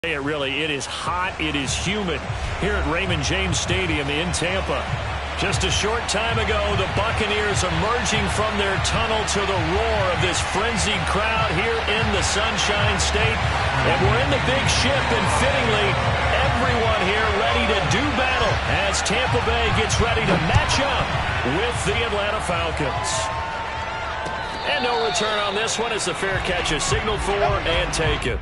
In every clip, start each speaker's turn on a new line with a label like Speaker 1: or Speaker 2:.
Speaker 1: It is hot, it is humid here at Raymond James Stadium in Tampa. Just a short time ago, the Buccaneers emerging from their tunnel to the roar of this frenzied crowd here in the Sunshine State. And we're in the big ship, and fittingly, everyone here ready to do battle as Tampa Bay gets ready to match up with the Atlanta Falcons. And no return on this one as the fair catch is signaled for and taken.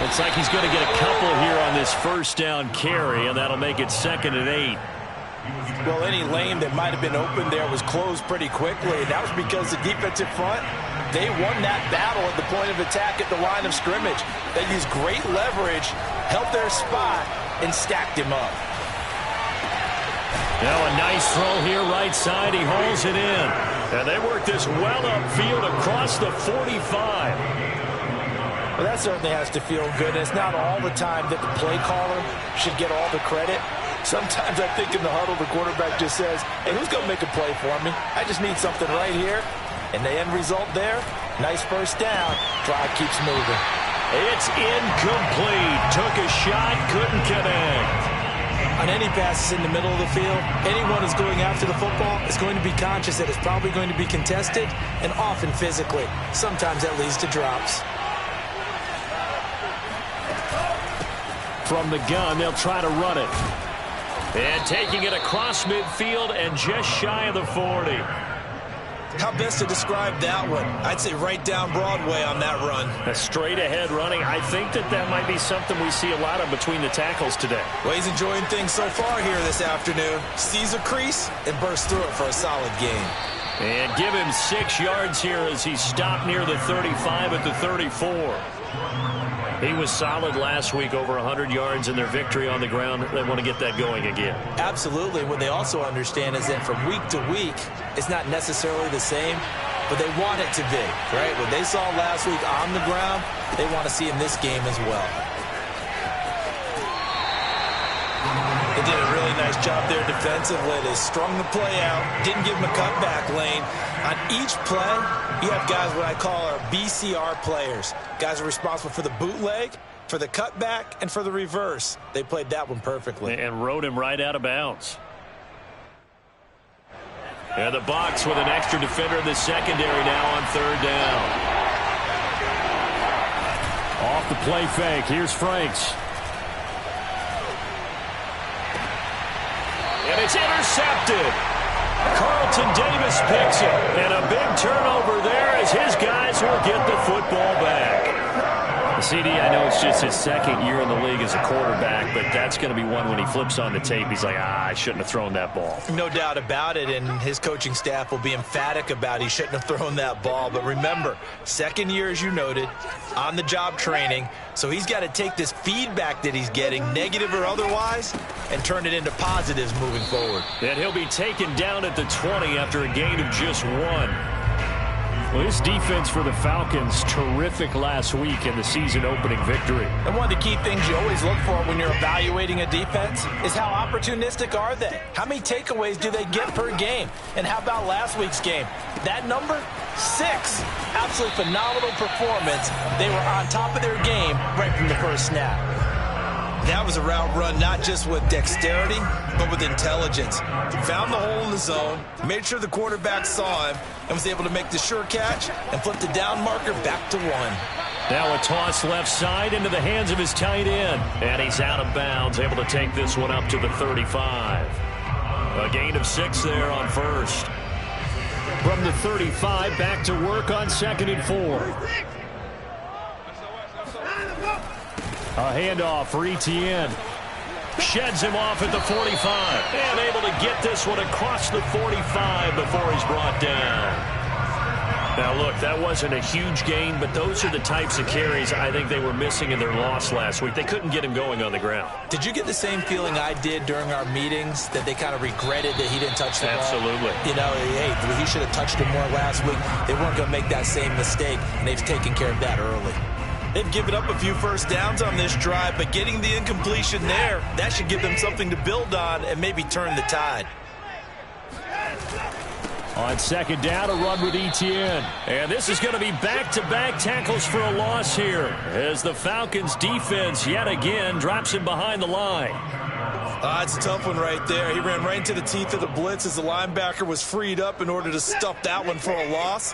Speaker 1: Looks like he's going to get a couple here on this first down carry, and that'll make it 2nd and 8.
Speaker 2: Well, any lane that might have been open there was closed pretty quickly, and that was because the defensive front, they won that battle at the point of attack at the line of scrimmage. They used great leverage, held their spot, and stacked him up.
Speaker 1: Now a nice throw here right side. He hauls it in. And they work this well upfield across the 45.
Speaker 2: Well, that certainly has to feel good. It's not all the time that the play caller should get all the credit. Sometimes I think in the huddle, the quarterback just says, hey, who's going to make a play for me? I just need something right here. And the end result there, nice first down. Drive keeps moving.
Speaker 1: It's incomplete. Took a shot, couldn't connect.
Speaker 2: On any passes in the middle of the field, anyone who's going after the football is going to be conscious that it's probably going to be contested and often physically. Sometimes that leads to drops.
Speaker 1: From the gun, they'll try to run it. And taking it across midfield and just shy of the 40.
Speaker 2: How best to describe that one? I'd say right down Broadway on that run.
Speaker 1: A straight-ahead running. I think that might be something we see a lot of between the tackles today.
Speaker 2: Well, he's enjoying things so far here this afternoon. Sees a crease and bursts through it for a solid gain.
Speaker 1: And give him 6 yards here as he stopped near the 35 at the 34. He was solid last week, over 100 yards in their victory on the ground. They want to get that going again.
Speaker 2: Absolutely. What they also understand is that from week to week, it's not necessarily the same, but they want it to be, right? What they saw last week on the ground, they want to see in this game as well. They did a really nice job there defensively. They strung the play out, didn't give him a cutback lane. On each play, you have guys what I call our BCR players. Guys are responsible for the bootleg, for the cutback, and for the reverse. They played that one perfectly.
Speaker 1: And rode him right out of bounds. And the box with an extra defender in the secondary now on 3rd down. Off the play fake. Here's Franks. And it's intercepted. Carlton Davis picks it. And a big turnover there as his guys will get the football back. CD, I know it's just his 2nd year in the league as a quarterback, but that's going to be one when he flips on the tape. He's like, I shouldn't have thrown that ball.
Speaker 2: No doubt about it, and his coaching staff will be emphatic about he shouldn't have thrown that ball. But remember, 2nd year, as you noted, on-the-job training, so he's got to take this feedback that he's getting, negative or otherwise, and turn it into positives moving forward.
Speaker 1: And he'll be taken down at the 20 after a gain of just 1. Well, this defense for the Falcons, terrific last week in the season-opening victory.
Speaker 2: And one of the key things you always look for when you're evaluating a defense is how opportunistic are they? How many takeaways do they get per game? And how about last week's game? That number? 6. Absolutely phenomenal performance. They were on top of their game right from the first snap. That was a route run not just with dexterity, but with intelligence. Found the hole in the zone, made sure the quarterback saw him, and was able to make the sure catch and flip the down marker back to 1.
Speaker 1: Now a toss left side into the hands of his tight end. And he's out of bounds, able to take this one up to the 35. A gain of 6 there on 1st. From the 35, back to work on 2nd and 4. A handoff for Etienne. Sheds him off at the 45. And able to get this one across the 45 before he's brought down. Now, look, that wasn't a huge gain, but those are the types of carries I think they were missing in their loss last week. They couldn't get him going on the ground.
Speaker 2: Did you get the same feeling I did during our meetings, that they kind of regretted that he didn't touch the ball?
Speaker 1: Absolutely.
Speaker 2: You know, hey, he should have touched it more last week. They weren't going to make that same mistake, and they've taken care of that early.
Speaker 3: They've given up a few first downs on this drive, but getting the incompletion there, that should give them something to build on and maybe turn the tide.
Speaker 1: On second down, a run with Etienne. And this is going to be back-to-back tackles for a loss here as the Falcons defense yet again drops him behind the line.
Speaker 3: It's a tough one right there. He ran right into the teeth of the blitz as the linebacker was freed up in order to stuff that one for a loss.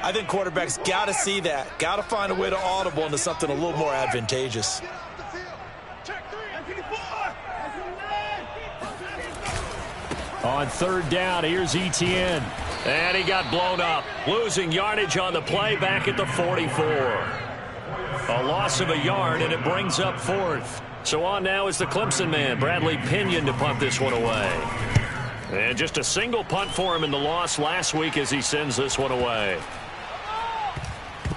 Speaker 3: I think quarterbacks got to see that, got to find a way to audible into something a little more advantageous.
Speaker 1: On third down, here's Etienne. And he got blown up, losing yardage on the play back at the 44. A loss of a yard, and it brings up fourth. So on now is the Clemson man, Bradley Pinion, to punt this one away. And just a single punt for him in the loss last week as he sends this one away.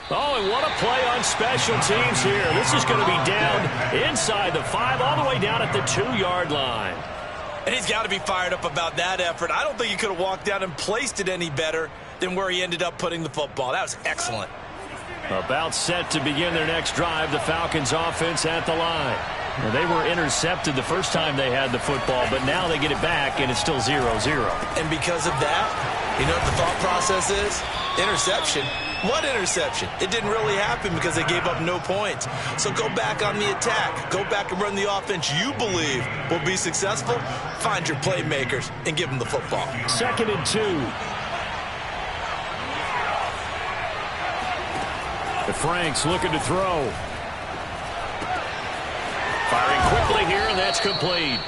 Speaker 1: Oh, and what a play on special teams here. This is going to be down inside the 5, all the way down at the 2-yard line.
Speaker 3: And he's got to be fired up about that effort. I don't think he could have walked down and placed it any better than where he ended up putting the football. That was excellent.
Speaker 1: About set to begin their next drive, the Falcons offense at the line. Well, they were intercepted the first time they had the football, but now they get it back, and it's still 0-0.
Speaker 3: And because of that, you know what the thought process is? Interception. What interception? It didn't really happen because they gave up no points. So go back on the attack. Go back and run the offense you believe will be successful. Find your playmakers and give them the football.
Speaker 1: 2nd and 2. The Franks looking to throw. Firing quickly here, and that's complete.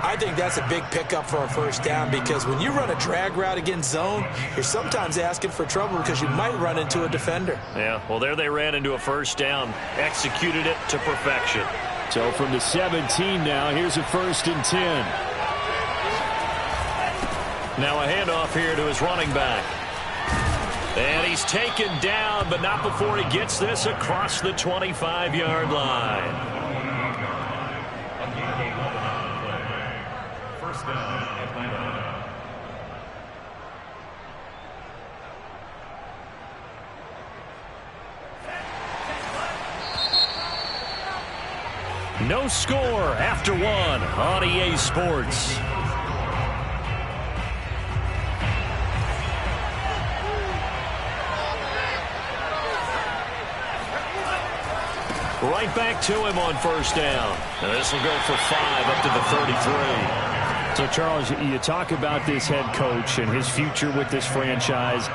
Speaker 2: I think that's a big pickup for a first down, because when you run a drag route against zone, you're sometimes asking for trouble because you might run into a defender.
Speaker 1: Yeah, well, there they ran into a first down, executed it to perfection. So from the 17 now, here's a 1st and 10. Now a handoff here to his running back. And he's taken down, but not before he gets this across the 25-yard line. No score after one on EA Sports. Right back to him on first down. And this will go for 5 up to the 33. So, Charles, you talk about this head coach and his future with this franchise.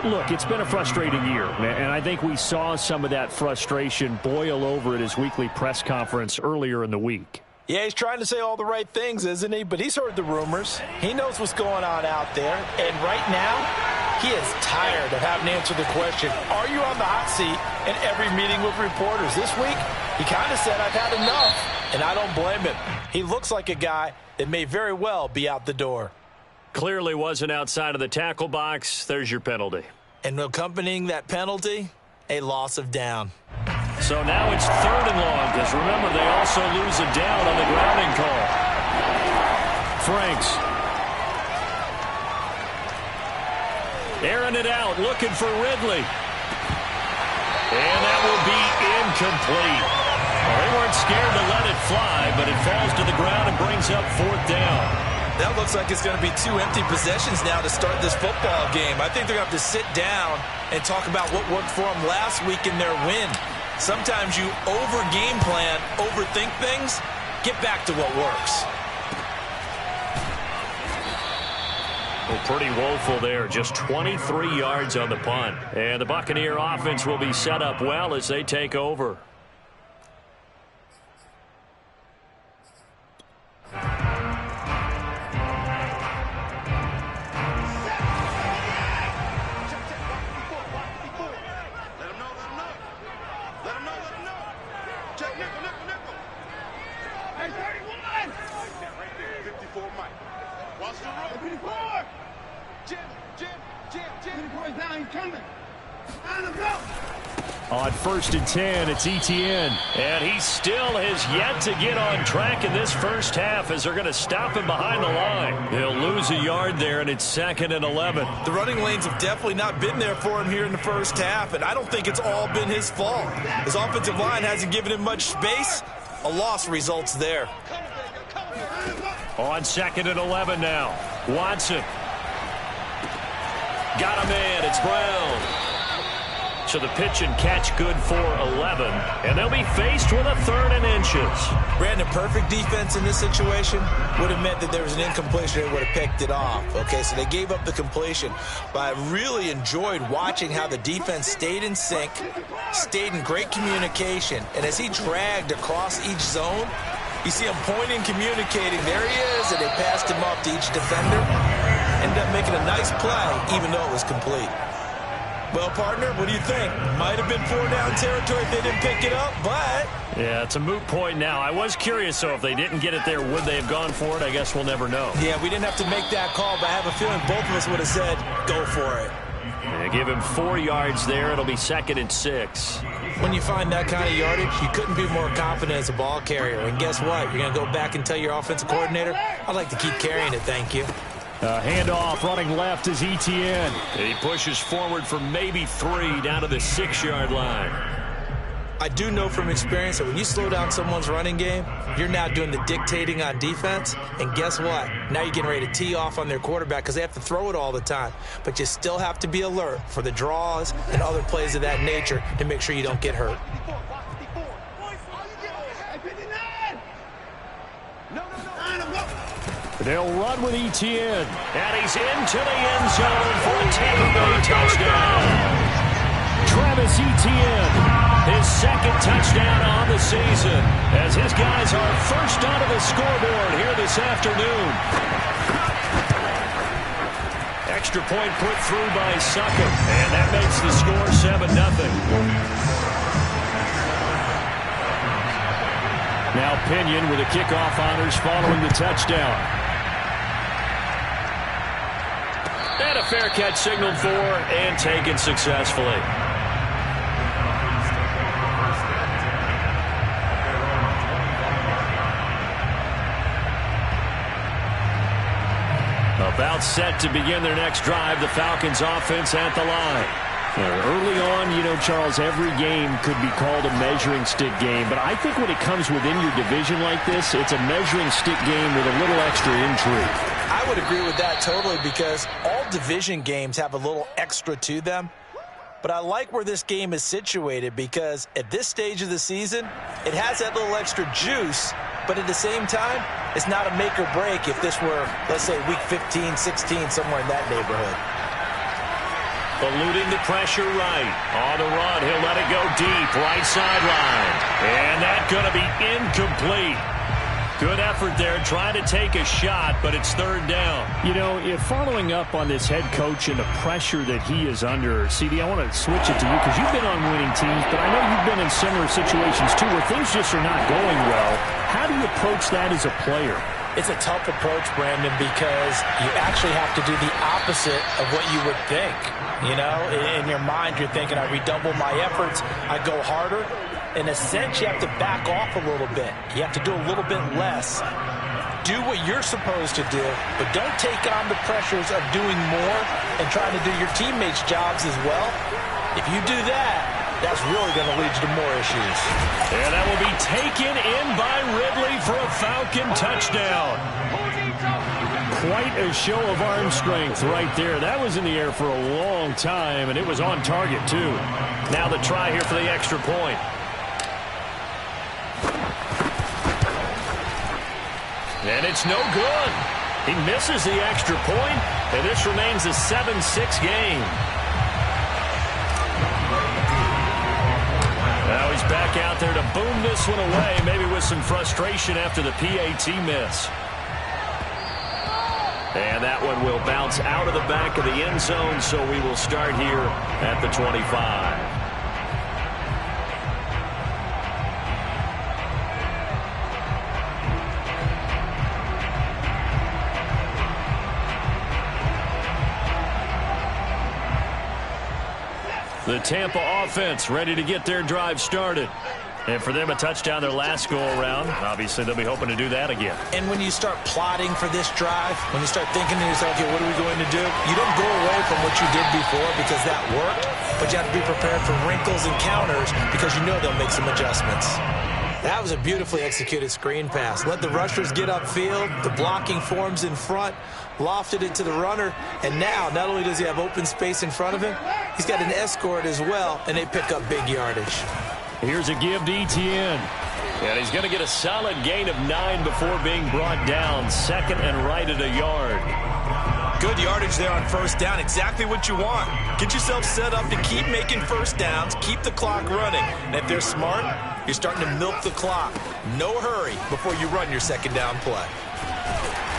Speaker 1: Look, it's been a frustrating year, and I think we saw some of that frustration boil over at his weekly press conference earlier in the week.
Speaker 2: Yeah, he's trying to say all the right things, isn't he? But he's heard the rumors. He knows what's going on out there. And right now, he is tired of having to answer the question, are you on the hot seat in every meeting with reporters? This week, he kind of said, I've had enough. And I don't blame him. He looks like a guy that may very well be out the door.
Speaker 1: Clearly wasn't outside of the tackle box. There's your penalty.
Speaker 2: And accompanying that penalty, a loss of down.
Speaker 1: So now it's 3rd and long, because remember, they also lose a down on the grounding call. Franks. Airing it out, looking for Ridley. And that will be incomplete. Well, they weren't scared to let it fly, but it falls to the ground and brings up 4th down.
Speaker 3: That looks like it's going to be 2 empty possessions now to start this football game. I think they're going to have to sit down and talk about what worked for them last week in their win. Sometimes you over-game plan, overthink things. Get back to what works.
Speaker 1: Well, pretty woeful there. Just 23 yards on the punt. And the Buccaneer offense will be set up well as they take over. On 1st and 10, it's Etienne. And he still has yet to get on track in this first half as they're going to stop him behind the line. They'll lose a yard there, and it's 2nd and 11.
Speaker 3: The running lanes have definitely not been there for him here in the first half, and I don't think it's all been his fault. His offensive line hasn't given him much space. A loss results there.
Speaker 1: On 2nd and 11 now. Watson. Got him in. It's Brown. So the pitch and catch good for 11. And they'll be faced with a 3rd and inches.
Speaker 3: Brandon, perfect defense in this situation would have meant that there was an incompletion and would have picked it off. Okay, so they gave up the completion. But I really enjoyed watching how the defense stayed in sync, stayed in great communication. And as he dragged across each zone, you see him pointing, communicating. There he is, and they passed him off to each defender. Ended up making a nice play, even though it was complete. Well, partner, what do you think? Might have been 4-down territory if they didn't pick it up, but...
Speaker 1: Yeah, it's a moot point now. I was curious, so if they didn't get it there, would they have gone for it? I guess we'll never know.
Speaker 3: Yeah, we didn't have to make that call, but I have a feeling both of us would have said, go for it.
Speaker 1: They give him 4 yards there. It'll be 2nd and 6.
Speaker 3: When you find that kind of yardage, you couldn't be more confident as a ball carrier. And guess what? You're going to go back and tell your offensive coordinator, I'd like to keep carrying it, thank you.
Speaker 1: Handoff running left is Etienne. He pushes forward for maybe 3 down to the 6-yard line.
Speaker 3: I do know from experience that when you slow down someone's running game, you're now doing the dictating on defense. And guess what? Now you're getting ready to tee off on their quarterback because they have to throw it all the time. But you still have to be alert for the draws and other plays of that nature to make sure you don't get hurt.
Speaker 1: They'll run with Etienne. And he's into the end zone for a Tampa Bay touchdown. Travis Etienne, his 2nd touchdown on the season, as his guys are first onto the scoreboard here this afternoon. Extra point put through by Succop, and that makes the score 7-0. Now Pinion with the kickoff honors following the touchdown. And a fair catch signaled for and taken successfully. About set to begin their next drive, the Falcons offense at the line. Early on, you know, Charles, every game could be called a measuring stick game, but I think when it comes within your division like this, it's a measuring stick game with a little extra intrigue.
Speaker 3: I would agree with that totally because all division games have a little extra to them. But I like where this game is situated because at this stage of the season, it has that little extra juice, but at the same time, it's not a make or break if this were, let's say, week 15, 16, somewhere in that neighborhood.
Speaker 1: Eluding the pressure right. On the run, he'll let it go deep, right sideline. And that's going to be incomplete. Good effort there, trying to take a shot, but it's 3rd down. You know, if following up on this head coach and the pressure that he is under, CD, I want to switch it to you because you've been on winning teams, but I know you've been in similar situations too where things just are not going well. How do you approach that as a player?
Speaker 2: It's a tough approach, Brandon, because you actually have to do the opposite of what you would think. You know, in your mind, you're thinking, I redouble my efforts, I go harder. In a sense, you have to back off a little bit. You have to do a little bit less. Do what you're supposed to do, but don't take on the pressures of doing more and trying to do your teammates' jobs as well. If you do that, that's really going to lead you to more issues.
Speaker 1: And that will be taken in by Ridley for a Falcon touchdown. Quite a show of arm strength right there. That was in the air for a long time, and it was on target, too. Now the try here for the extra point. And it's no good. He misses the extra point, and this remains a 7-6 game. Now he's back out there to boom this one away, maybe with some frustration after the PAT miss. And that one will bounce out of the back of the end zone, so we will start here at the 25. The Tampa offense ready to get their drive started. And for them, a touchdown their last go-around. Obviously, they'll be hoping to do that again.
Speaker 2: And when you start plotting for this drive, when you start thinking to yourself, okay, what are we going to do? You don't go away from what you did before because that worked, but you have to be prepared for wrinkles and counters because you know they'll make some adjustments. That was a beautifully executed screen pass. Let the rushers get upfield. The blocking forms in front. Lofted it to the runner. And now, not only does he have open space in front of him, he's got an escort as well, and they pick up big yardage.
Speaker 1: Here's a give to Etienne. And he's going to get a solid gain of 9 before being brought down. Second and right at a yard.
Speaker 3: Good yardage there on first down. Exactly what you want. Get yourself set up to keep making first downs. Keep the clock running. And if they're smart, you're starting to milk the clock. No hurry before you run your second down play.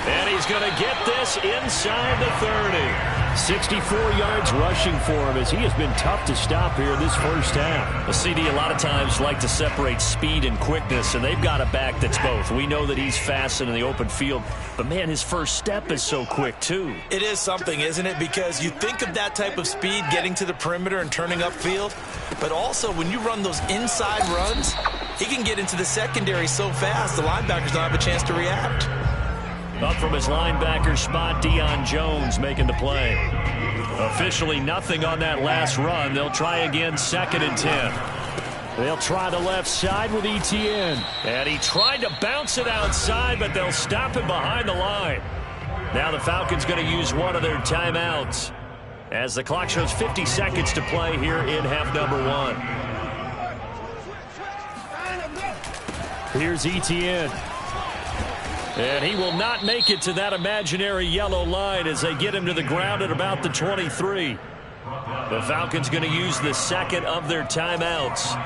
Speaker 1: And he's going to get this inside the 30. 64 yards rushing for him as he has been tough to stop here this first half. A CD a lot of times like to separate speed and quickness, and they've got a back that's both. We know that he's fast in the open field, but, man, his first step is so quick, too.
Speaker 3: It is something, isn't it? Because you think of that type of speed getting to the perimeter and turning upfield, but also when you run those inside runs, he can get into the secondary so fast the linebackers don't have a chance to react.
Speaker 1: Up from his linebacker spot, Deion Jones making the play. Officially nothing on that last run. They'll try again, 2nd and 10. They'll try the left side with Etienne. And he tried to bounce it outside, but they'll stop him behind the line. Now the Falcons going to use one of their timeouts as the clock shows 50 seconds to play here in half number 1. Here's Etienne. And he will not make it to that imaginary yellow line as they get him to the ground at about the 23. The Falcons going to use the second of their timeouts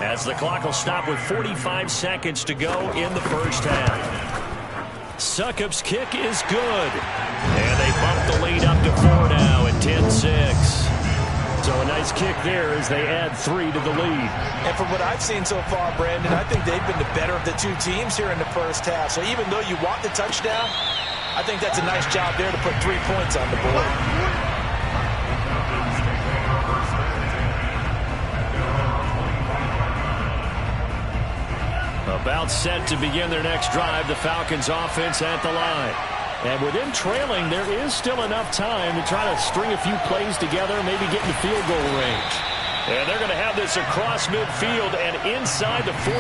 Speaker 1: as the clock will stop with 45 seconds to go in the first half. Succop's kick is good. And they bump the lead up to 4 now at 10-6. So a nice kick there as they add 3 to the lead.
Speaker 2: And from what I've seen so far, Brandon, I think they've been the better of the two teams here in the first half. So even though you want the touchdown, I think that's a nice job there to put 3 points on the board.
Speaker 1: About set to begin their next drive, the Falcons offense at the line. And with them trailing, there is still enough time to try to string a few plays together, maybe get in the field goal range. And they're going to have this across midfield and inside the 45.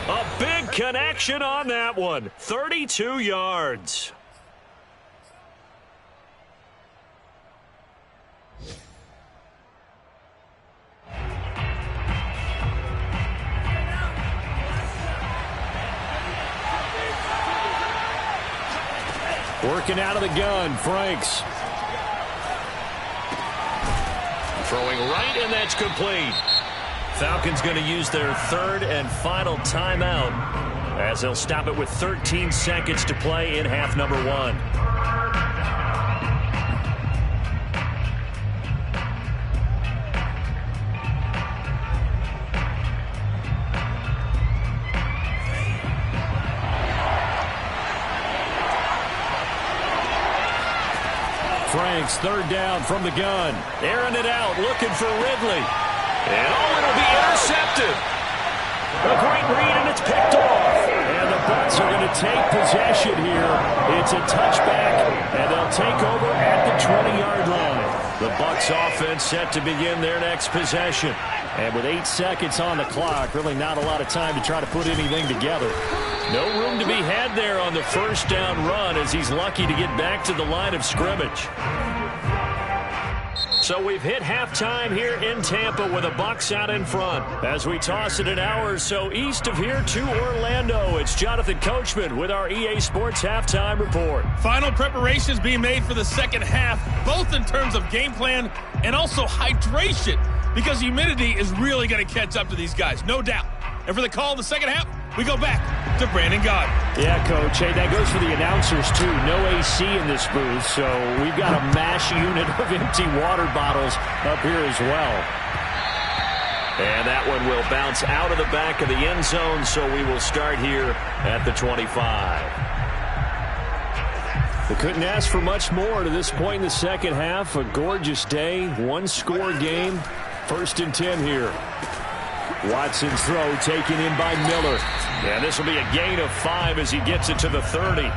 Speaker 1: A big connection on that one. 32 yards. Working out of the gun, Franks. Throwing right, and that's complete. Falcons going to use their 3rd and final timeout as they'll stop it with 13 seconds to play in half number 1. Franks, 3rd down from the gun. Airing it out, looking for Ridley. And it'll be intercepted. A great read, and it's picked off. And the Bucs are going to take possession here. It's a touchback, and they'll take over at the 20-yard line. The Bucs offense set to begin their next possession. And with 8 seconds on the clock, really not a lot of time to try to put anything together. No room to be had there on the first down run as he's lucky to get back to the line of scrimmage. So we've hit halftime here in Tampa with the Bucs out in front. As we toss it an hour or so east of here to Orlando, it's Jonathan Coachman with our EA Sports Halftime Report.
Speaker 4: Final preparations being made for the second half, both in terms of game plan and also hydration, because humidity is really going to catch up to these guys, no doubt. And for the call in the second half, we go back to Brandon Gaudin.
Speaker 1: Yeah, Coach. Hey, that goes for the announcers, too. No AC in this booth, so we've got a mash unit of empty water bottles up here as well. And that one will bounce out of the back of the end zone, so we will start here at the 25. They couldn't ask for much more to this point in the second half. A gorgeous day, one-score game. 1st and 10 here. Watson's throw taken in by Miller. Yeah, this will be a gain of 5 as he gets it to the 30.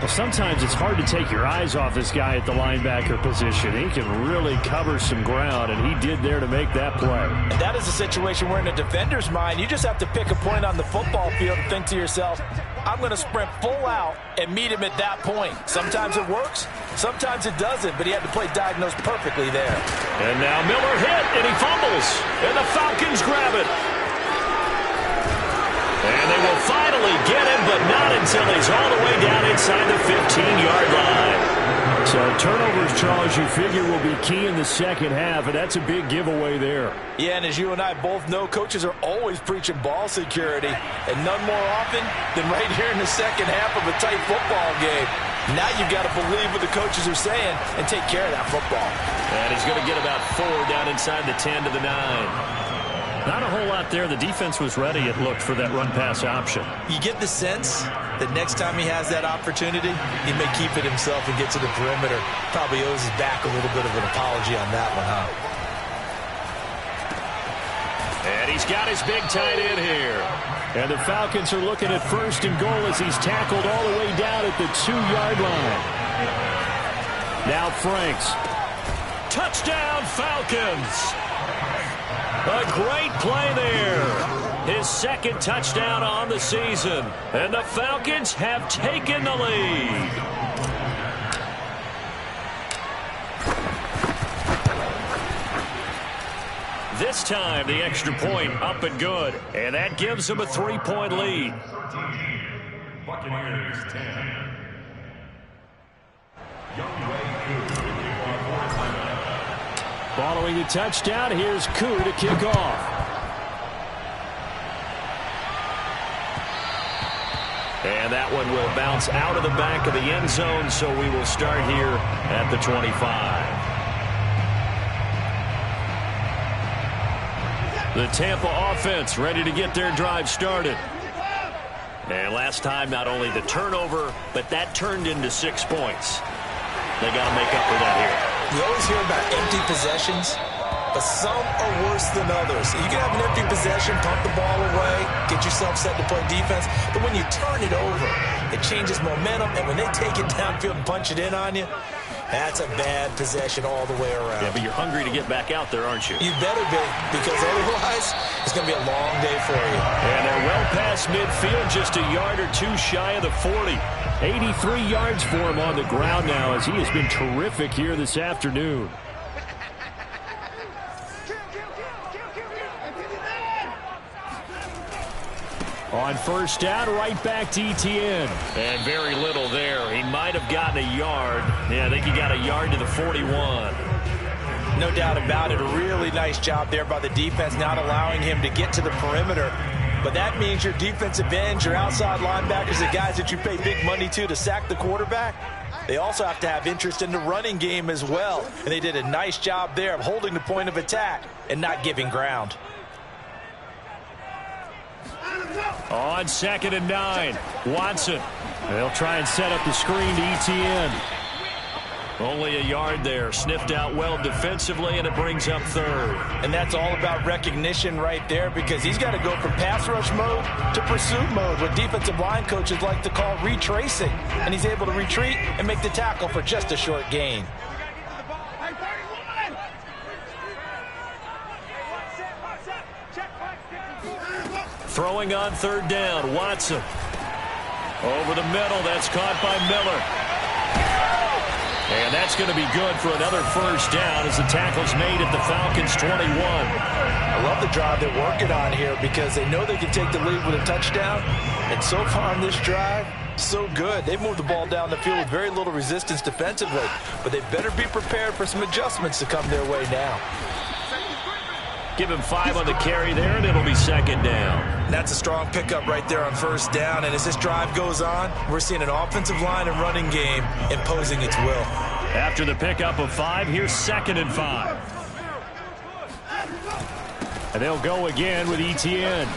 Speaker 1: Well, sometimes it's hard to take your eyes off this guy at the linebacker position. He can really cover some ground, and he did there to make that play.
Speaker 2: And that is a situation where in a defender's mind, you just have to pick a point on the football field and think to yourself, I'm going to sprint full out and meet him at that point. Sometimes it works, sometimes it doesn't, but he had to play diagnosed perfectly there.
Speaker 1: And now Miller hit, and he fumbles, and the Falcons grab it. And they will finally get him, but not until he's all the way down inside the 15-yard line. So turnovers, Charles, you figure will be key in the second half, and that's a big giveaway there.
Speaker 2: Yeah, and as you and I both know, coaches are always preaching ball security, and none more often than right here in the second half of a tight football game. Now you've got to believe what the coaches are saying and take care of that football.
Speaker 1: And he's going to get about 4 down inside the 10 to the 9. Not a whole lot there. The defense was ready, it looked, for that run-pass option.
Speaker 3: You get the sense that next time he has that opportunity, he may keep it himself and get to the perimeter. Probably owes his back a little bit of an apology on that one, huh?
Speaker 1: And he's got his big tight end here. And the Falcons are looking at 1st and goal as he's tackled all the way down at the 2-yard line. Now Franks. Touchdown, Falcons! A great play there. His 2nd touchdown on the season. And the Falcons have taken the lead. This time, the extra point up and good. And that gives them a 3-point lead. Buccaneers 10. Following the touchdown, here's Koo to kick off. And that one will bounce out of the back of the end zone, so we will start here at the 25. The Tampa offense ready to get their drive started. And last time, not only the turnover, but that turned into 6 points. They got to make up for that here.
Speaker 3: We always hear about empty possessions, but some are worse than others. You can have an empty possession, pump the ball away, get yourself set to play defense, but when you turn it over, it changes momentum, and when they take it downfield and punch it in on you, that's a bad possession all the way around.
Speaker 1: Yeah, but you're hungry to get back out there, aren't you?
Speaker 3: You better be, because otherwise it's going to be a long day for you.
Speaker 1: And they're well past midfield, just a yard or 2 shy of the 40. 83 yards for him on the ground now as he has been terrific here this afternoon. On 1st down, right back to Etienne. And very little there. He might have gotten a yard. Yeah, I think he got a yard to the 41.
Speaker 2: No doubt about it. A really nice job there by the defense, not allowing him to get to the perimeter. But that means your defensive ends, your outside linebackers, the guys that you pay big money to sack the quarterback, they also have to have interest in the running game as well. And they did a nice job there of holding the point of attack and not giving ground.
Speaker 1: On 2nd and 9, Watson. They'll try and set up the screen to Etienne. Only a yard there. Sniffed out well defensively, and it brings up 3rd.
Speaker 2: And that's all about recognition right there, because he's got to go from pass rush mode to pursuit mode, what defensive line coaches like to call retracing. And he's able to retreat and make the tackle for just a short gain.
Speaker 1: Throwing on 3rd down, Watson. Over the middle, that's caught by Miller. And that's going to be good for another 1st down as the tackle's made at the Falcons' 21.
Speaker 2: I love the drive they're working on here because they know they can take the lead with a touchdown. And so far on this drive, so good. They've moved the ball down the field with very little resistance defensively. But they better be prepared for some adjustments to come their way now.
Speaker 1: Give him 5 on the carry there, and it'll be 2nd down.
Speaker 3: That's a strong pickup right there on 1st down. And as this drive goes on, we're seeing an offensive line and running game imposing its will.
Speaker 1: After the pickup of 5, here's 2nd and 5. And they'll go again with Etienne.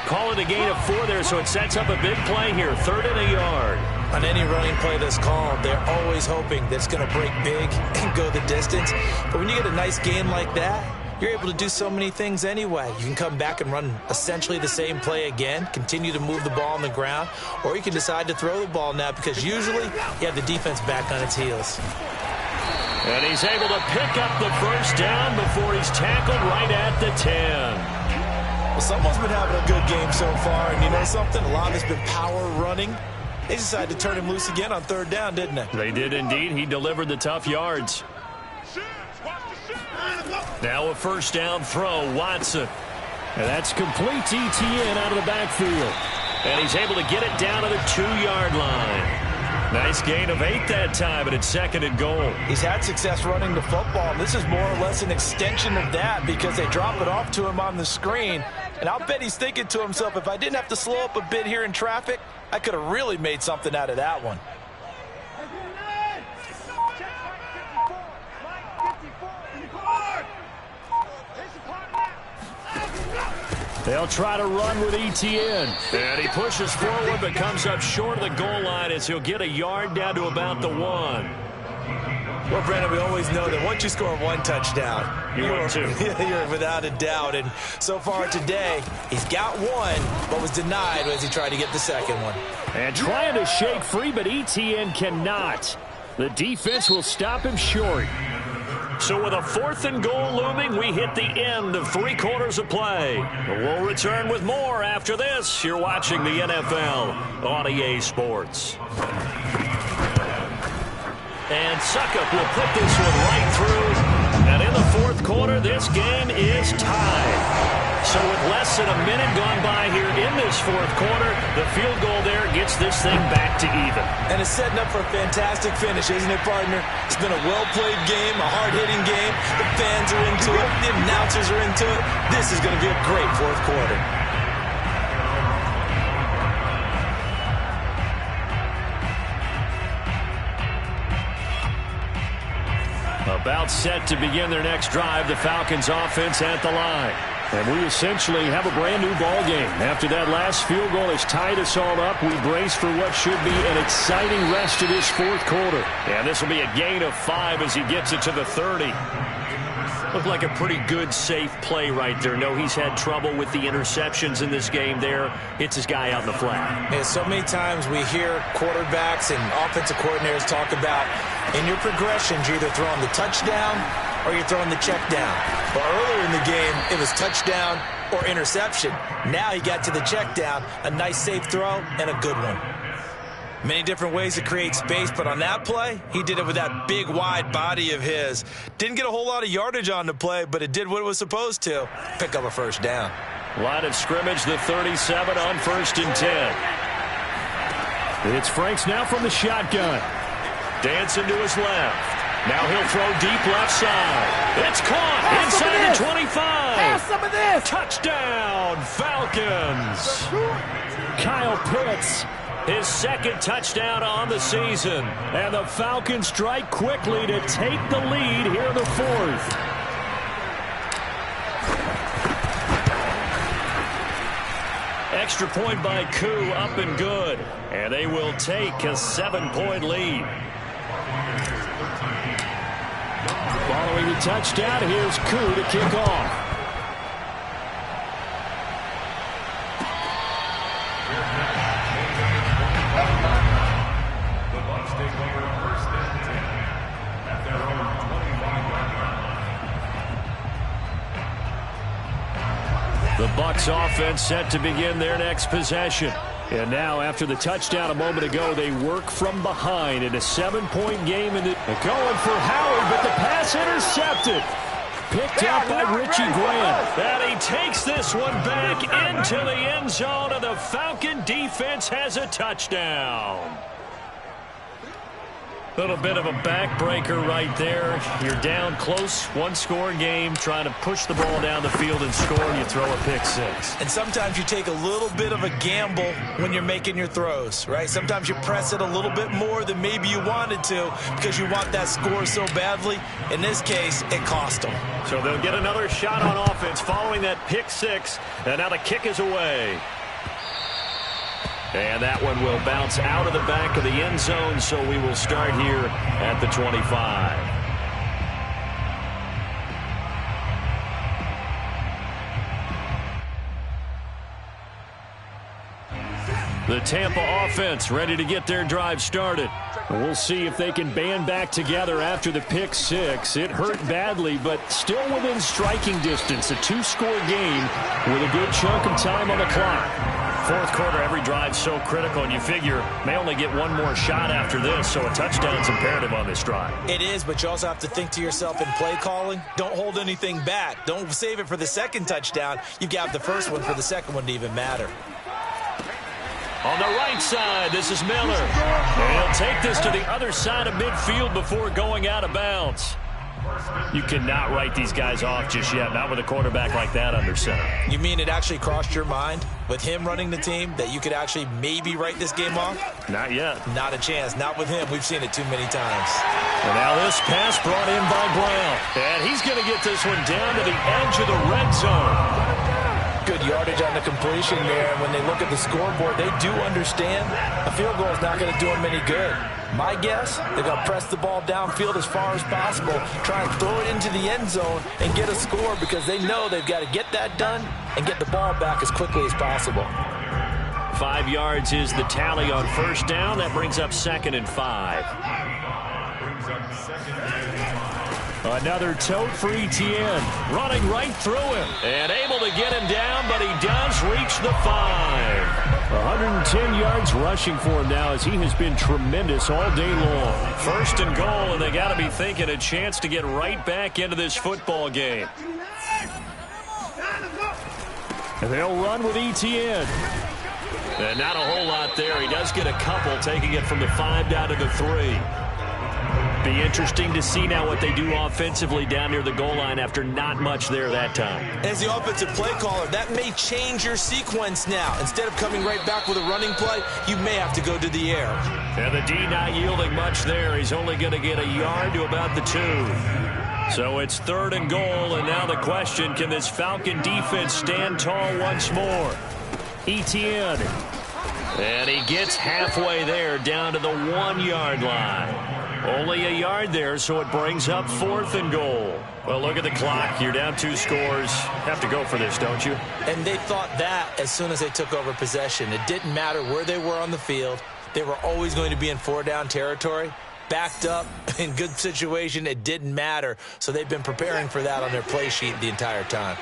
Speaker 1: Call it a gain of 4 there, so it sets up a big play here. 3rd and a yard.
Speaker 2: On any running play that's called, they're always hoping that it's going to break big and go the distance. But when you get a nice gain like that, you're able to do so many things anyway. You can come back and run essentially the same play again, continue to move the ball on the ground, or you can decide to throw the ball now because usually you have the defense back on its heels.
Speaker 1: And he's able to pick up the first down before he's tackled right at the 10.
Speaker 2: Well, someone's been having a good game so far, and you know something? A lot has been power running. They decided to turn him loose again on third down, didn't they?
Speaker 1: They did indeed. He delivered the tough yards. Now a first down throw, Watson. And that's complete to Etienne out of the backfield. And he's able to get it down to the 2-yard line. Nice gain of 8 that time, and it's 2nd and goal.
Speaker 2: He's had success running the football, and this is more or less an extension of that because they drop it off to him on the screen. And I'll bet he's thinking to himself, if I didn't have to slow up a bit here in traffic, I could have really made something out of that one.
Speaker 1: They'll try to run with Etienne. And he pushes forward but comes up short of the goal line as he'll get a yard down to about the 1.
Speaker 2: Well, Brandon, we always know that once you score one touchdown,
Speaker 1: you're
Speaker 2: without a doubt. And so far today, he's got one, but was denied as he tried to get the second one.
Speaker 1: And trying to shake free, but Etienne cannot. The defense will stop him short. So with a 4th and goal looming, we hit the end of 3 quarters of play. We'll return with more after this. You're watching the NFL on EA Sports. And Succop will put this one right through. And in the 4th quarter, this game is tied. So with less than a minute gone by here in this 4th quarter, the field goal there gets this thing back to even.
Speaker 2: And it's setting up for a fantastic finish, isn't it, partner? It's been a well-played game, a hard-hitting game. The fans are into it. The announcers are into it. This is going to be a great 4th quarter.
Speaker 1: About set to begin their next drive, the Falcons offense at the line. And we essentially have a brand new ball game. After that last field goal has tied us all up, we brace for what should be an exciting rest of this 4th quarter. And this will be a gain of 5 as he gets it to the 30. Looked like a pretty good, safe play right there. No, he's had trouble with the interceptions in this game there. Hits his guy out in the flat.
Speaker 2: Yeah, so many times we hear quarterbacks and offensive coordinators talk about in your progressions, you're either throwing the touchdown or you're throwing the check down. But earlier in the game, it was touchdown or interception. Now he got to the check down, a nice safe throw, and a good one. Many different ways to create space, but on that play, he did it with that big, wide body of his. Didn't get a whole lot of yardage on the play, but it did what it was supposed to. Pick up a first down.
Speaker 1: Line of scrimmage, the 37 on 1st and 10. It's Franks now from the shotgun. Dancing to his left. Now he'll throw deep left side. It's caught inside the 25.
Speaker 5: Pass some of this.
Speaker 1: Touchdown, Falcons. Kyle Pitts, his 2nd touchdown on the season. And the Falcons strike quickly to take the lead here in the 4th. Extra point by Koo, up and good. And they will take a 7-point lead. Following the touchdown, here's Koo to kick off.
Speaker 6: The Bucs take over 1st and 10 at their own 25-yard line.
Speaker 1: The Bucs offense set to begin their next possession. And now, after the touchdown a moment ago, they work from behind in a 7-point game. And going for Howard, but the pass intercepted. Picked up by Richie Grant. And he takes this one back into the end zone, and the Falcon defense has a touchdown. Little bit of a backbreaker right there. You're down close, 1-score game, trying to push the ball down the field and score, and you throw a pick 6.
Speaker 2: And sometimes you take a little bit of a gamble when you're making your throws, right? Sometimes you press it a little bit more than maybe you wanted to because you want that score so badly. In this case, it cost them.
Speaker 1: So they'll get another shot on offense following that pick 6, and now the kick is away. And that one will bounce out of the back of the end zone, so we will start here at the 25. The Tampa offense ready to get their drive started. We'll see if they can band back together after the pick six. It hurt badly, but still within striking distance. A two-score game with a good chunk of time on the clock. Fourth quarter, every drive so critical, and you figure may only get one more shot after this, so a touchdown's imperative on this drive.
Speaker 2: It is, but you also have to think to yourself in play calling, don't hold anything back. Don't save it for the second touchdown. You've got the first one for the second one to even matter.
Speaker 1: On the right side, this is Miller. And he'll take this to the other side of midfield before going out of bounds. You cannot write these guys off just yet, not with a quarterback like that under center.
Speaker 2: You mean it actually crossed your mind with him running the team that you could actually maybe write this game off?
Speaker 1: Not yet.
Speaker 2: Not a chance. Not with him. We've seen it too many times.
Speaker 1: And now this pass brought in by Brown. And he's going to get this one down to the edge of the red zone.
Speaker 2: Good yardage on the completion there. And when they look at the scoreboard, they do understand a field goal is not going to do them any good. My guess, they're going to press the ball downfield as far as possible, try and throw it into the end zone and get a score because they know they've got to get that done and get the ball back as quickly as possible.
Speaker 1: 5 yards is the tally on first down. That brings up 2nd and 5. Another tote for Etienne. Running right through him. And able to get him down, but he does reach the 5. 110 yards rushing for him now as he has been tremendous all day long. 1st and goal, and they got to be thinking a chance to get right back into this football game. And they'll run with Etienne. And not a whole lot there. He does get a couple, taking it from the 5 down to the 3. Be interesting to see now what they do offensively down near the goal line after not much there that time.
Speaker 2: As the offensive play caller, that may change your sequence now. Instead of coming right back with a running play, you may have to go to the air.
Speaker 1: And the D not yielding much there. He's only going to get a yard to about the 2. So it's 3rd and goal, and now the question, can this Falcon defense stand tall once more? Etienne. And he gets halfway there down to the 1-yard line. Only a yard there, so it brings up 4th and goal. Well, look at the clock. You're down 2 scores. Have to go for this, don't you?
Speaker 2: And they thought that as soon as they took over possession. It didn't matter where they were on the field. They were always going to be in 4-down territory. Backed up, in good situation, it didn't matter. So they've been preparing for that on their play sheet the entire time.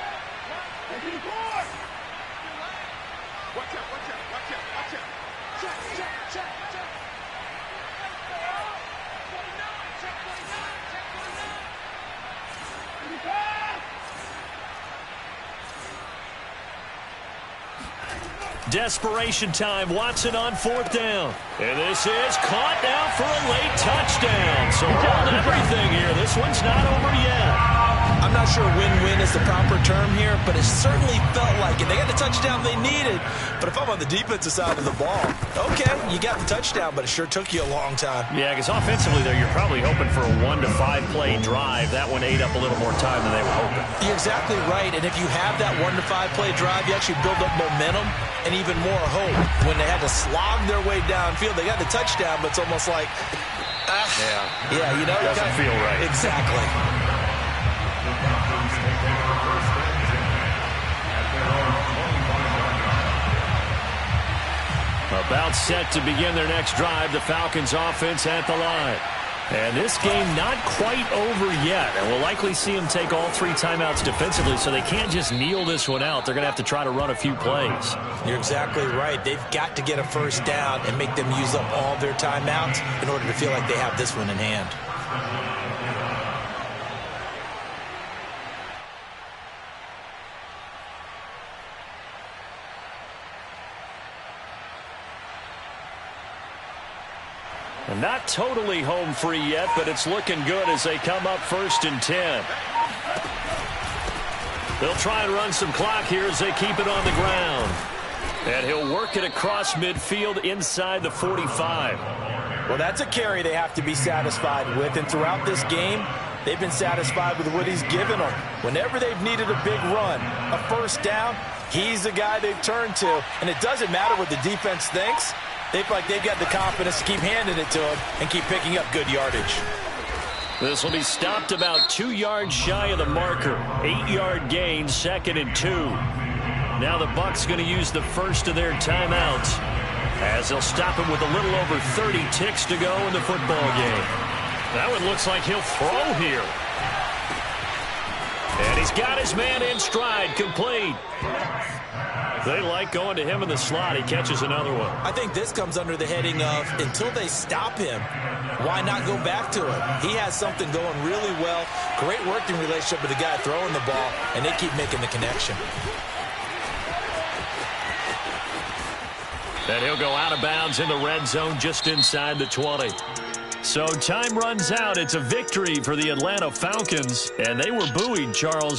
Speaker 1: Desperation time. Watson on 4th down. And this is caught now for a late touchdown. So hold everything here. This one's not over yet.
Speaker 2: I'm not sure win-win is the proper term here, but it certainly felt like it. They got the touchdown they needed, but if I'm on the defensive side of the ball, okay, you got the touchdown, but it sure took you a long time.
Speaker 1: Yeah, because offensively, though, you're probably hoping for a 1 to 5 play drive. That one ate up a little more time than they were hoping.
Speaker 2: You're exactly right, and if you have that 1 to 5 play drive, you actually build up momentum and even more hope. When they had to slog their way downfield, they got the touchdown, but it's almost like, yeah, you know,
Speaker 1: it doesn't feel right.
Speaker 2: Exactly.
Speaker 1: About set to begin their next drive, the Falcons offense at the line. And this game not quite over yet. And we'll likely see them take all 3 timeouts defensively, so they can't just kneel this one out. They're going to have to try to run a few plays.
Speaker 2: You're exactly right. They've got to get a first down and make them use up all their timeouts in order to feel like they have this one in hand.
Speaker 1: And not totally home free yet, but it's looking good as they come up 1st and 10. They'll try and run some clock here as they keep it on the ground. And he'll work it across midfield inside the 45.
Speaker 2: Well, that's a carry they have to be satisfied with. And throughout this game, They've been satisfied with what he's given them. Whenever they've needed a big run, a first down, he's the guy they've turned to. And it doesn't matter what the defense thinks. They feel like they've got the confidence to keep handing it to him and keep picking up good yardage.
Speaker 1: This will be stopped about 2 yards shy of the marker. 8-yard gain, 2nd and 2. Now the Bucs going to use the first of their timeouts as they'll stop him with a little over 30 ticks to go in the football game. That one looks like he'll throw here. And he's got his man in stride, complete. They like going to him in the slot. He catches another one.
Speaker 3: I think this comes under the heading of until they stop him, why not go back to him? He has something going really well. Great working relationship with the guy throwing the ball, and they keep making the connection.
Speaker 1: And he'll go out of bounds in the red zone just inside the 20. So time runs out. It's a victory for the Atlanta Falcons, and they were buoyed, Charles,